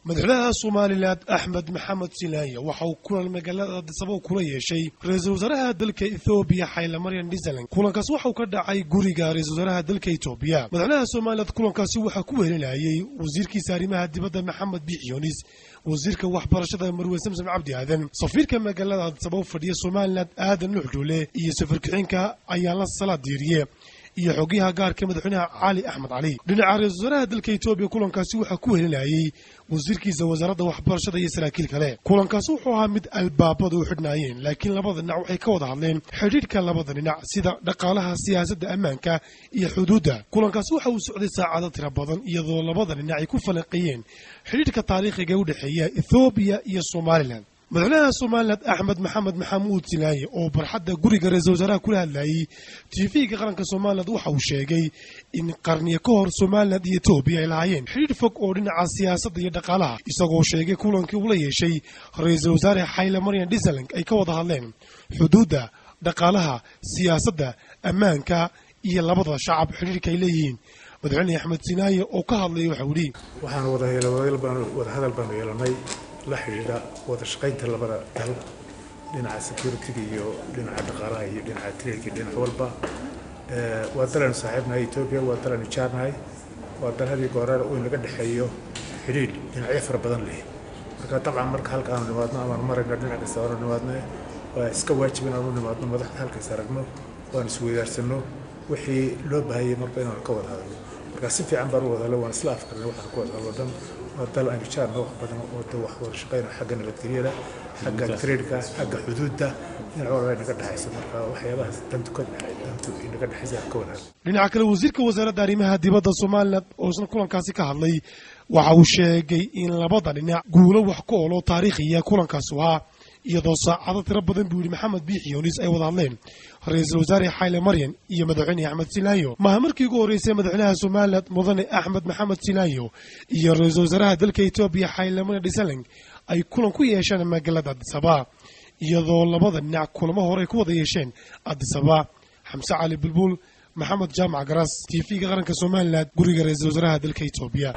madaxweynaha Soomaaliland Axmed Maxamed Silaye waxa uu kulan magaalada Addis Ababa kula yeeshay ra'iisul wasaaraha dalka Ethiopia Haile Mariam Desalegn. Kulankaas waxa uu ka dhacay guriga ra'iisul wasaaraha dalka Ethiopia. Madaxweynaha Soomaaliland kulankaasi waxa ku weerarayay wasiirkiisa arrimaha dibadda Maxamed Biixi Yunis, wasiirka waxbarashada Marwe Samsam Cabdi Aadan, safiirka magaalada Addis Ababa fadhiya Soomaaliland Aadan Nuxduule iyo safiirka Ayala Salaadiiriye iyo xogaha gaarka madaxweynaha Cali Axmed Cali. Dhinaca ra'iisul wasaaraha dalka Ethiopia kulankaasi waxa ku weerarayay wasiirkiisa wasaaradda waxbarashada iyo saraakiil kale. Kulankaasi wuxuu ahaa mid albaabada u xidhnaayeen, laakiin labada dhinac waxay ka wada hadleen xiriirka labada dhinac sida dhaqaalaha, siyaasadda, ammaanka iyo xuduudda. Kulankaasi waxa uu socday saacado tiro badan iyadoo labada dhinac ay ku falanqeeyeen xiriirka taariikhiga u dhaxeeya Ethiopia iyo Soomaaliland. madaxweynaha Soomaaliland Axmed Maxamed Maxamuud Silaye oo barxadda guriga ra'iisul wasaaraha kula hadlayay TV-ga qaranka Soomaaliland waxa uu sheegay in qarniyo ka hor Soomaaliland iyo Ethiopia ay lahaayeen xiriir fog oo dhinaca siyaasadda iyo dhaqaalaha, isagoo sheegay kulankii uu la yeeshay ra'iisul wasaare Haile Mariam Desalegn ay ka wada hadleen xuduudda, dhaqaalaha, siyaasadda, ammaanka iyo labada shacab xiriirka ay leeyihiin. madaxweyne Axmed Silaye oo ka hadlay waxa uu yiri waxaan wada hadal baan yeelanay la xiriira wada shaqaynta labada dal dhinaca security iyo dhinaca dhaqaalaha iyo dhinaca trade dhinac walba waa dalan saaxiibnahay Ethiopia waa dalan jaarnahay waa daladii goorar oo inaga dhaxeeyo xiriir dhinacyo fara badan leh marka tabcan marka halkaan nimaadno ama marayna dhinaca sawir nimaadno waa iska waajib in aanu nimaadno madaxda halka saragno waan isweydaarsanno wixii loo baahayay marba inaan ka wada hadalno marka si fiican baan u wada hadalno waan isla afkarnay waxaan ku wada hadalno dal aan jaarno wax badan oo wax wada shaqeynaa xagga nabadgelyada, xagga trade-ka, xagga xuduudda dhinaca walba inaga dhaxaysa marka waxyaabahaas dantu inaga dhaxaysa ka wada. dhinaca kale wasiirka wasaaradda arrimaha dibadda Soomaaliland oo isna kulankaasi ka hadlay waxa uu sheegay in labada dhinac guulo wax ku oolo taariikhiya kulankaasi waa iyadoo saacado tiro badan buu yiri Maxamed Biixi Yunis ay wada hadleen ra'iisul wasaare Haile Mariam iyo madaxweyne Axmed Silaye. ma markii ugu horeysay madaxweynaha Soomaaliland mudane Axmed Maxamed Silaye iyo ra'iisul wasaaraha dalka Ethiopia Haile Mariam Desalegn ay kulan ku yeesheen magaalada Addis Ababa iyadoo labada dhinac kulamo hore ku wada yeesheen Addis Ababa. Xamse Cali Bulbul, Maxamed Jaamac Garas, TV-ga qaranka Soomaaliland, guriga ra'iisul wasaaraha dalka Ethiopia.